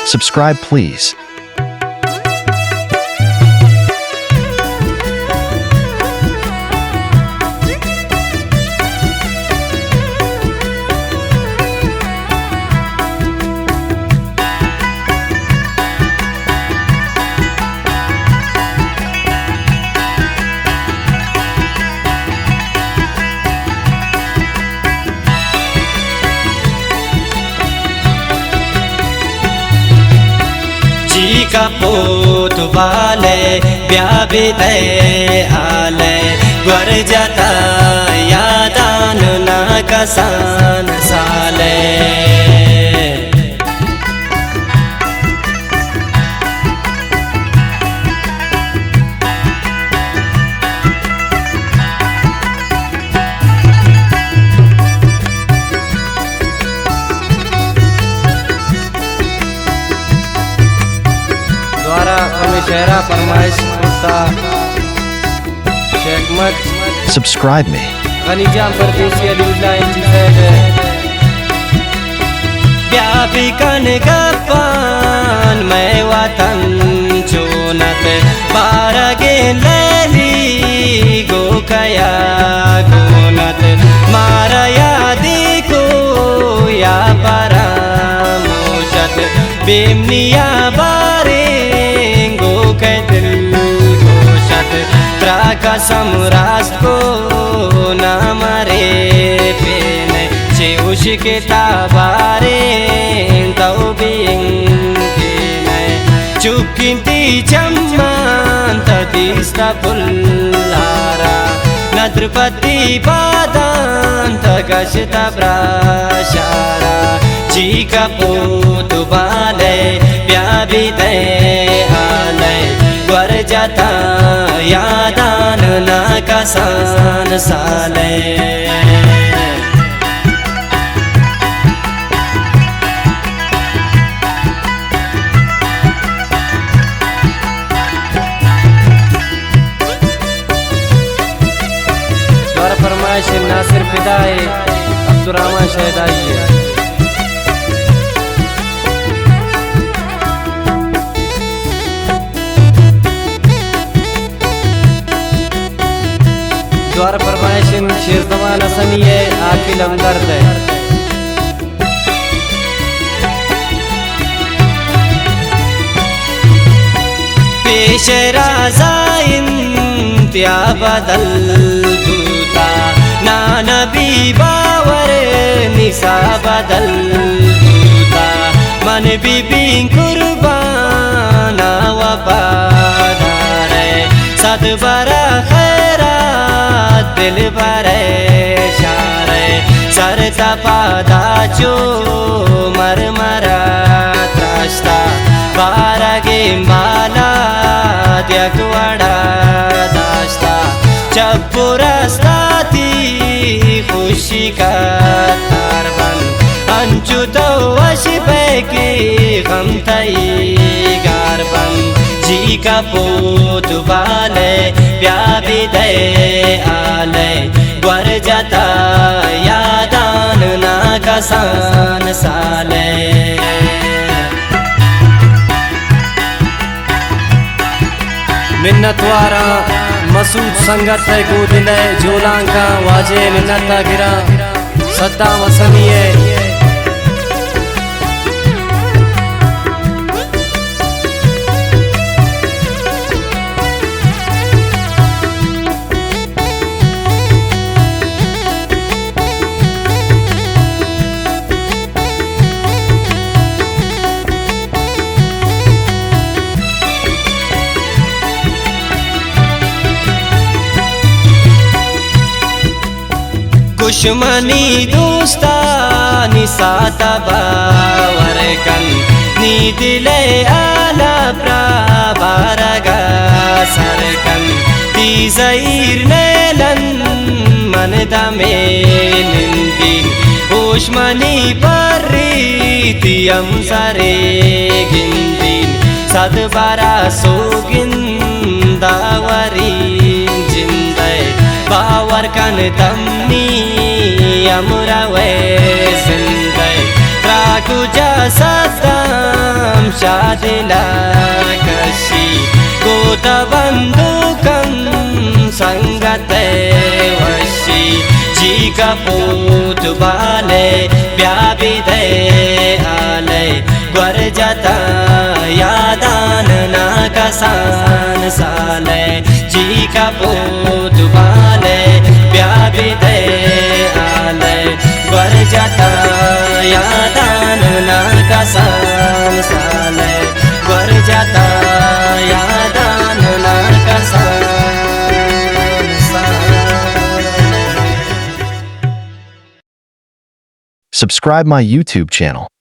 Subscribe please. जी का पोत वाले ब्याबी दे आले गर जाता यादान ना कसान साले शहरा फरमाइश शेखमत Subscribe me. गनीजाम परदेसी अलीउल्लाह ब्याबी कन गपान मैं वतन चुनत बारगे लैली गो कया गोनत मारा यादी को या परामोशत बेमनिया बारे कसम रास्त को न मरे पेने चे उश के ताबारे तो बिंगे मैं चुकिंती चम्मान तदिस्ता पुल्लारा नद्रपति बादान तगशता ब्राशारा जी का पोत वाले ब्याबी दे आले वर जाता यादान ना कसान साले द्वारा फरमाइश नासिर फिदाए अब्दुर्रहमान शहदाई है द्वारा फरमाइशिन शेरजमान हसनी है आकिल हमदर्द है पेश राज़ाइन त्या बदल दूता ना नबी बावर निसा बदल दूता मन बीबी कुर्बाना वफादार सद बरा दिल भरे शारे सर तपादा चो मर मरा त्रास्ता बारगे माला द्यगवड़ा दास्ता चपुरस्ता थी खुशी का तारबन अंचु तो वशिपे के गम तई गारबन जी का पोत वाले ब्याबी दे आले वर जाता यादान ना कसान साले मिन्नतवारा मसूद संगत को दिले जोलांका वाजे मिन्नता गिरा सद्दाम हसनी है दुश्मनी दोस्तानी साता बावर कन नी दिले आला प्राबारगा सरकन ती ज़हीर नेलन मन दमे निंदिन उश्मनी पर्री हम सारे गिंदिन सद बारा सोगिन दावरी जिंदे बावर कन तमनी अमरा वे जिंदे राकु जा सदाम शादिला कशी गोतबंधुकं संगते वशी जी कपूत बाले व्याविदे आले वर्जता यादान ना कसान साले जी कपूत बाले व्याविदे आले वर्जता यादान ना कसान साले वर्जता यादान ना कसान साले। Subscribe my YouTube channel.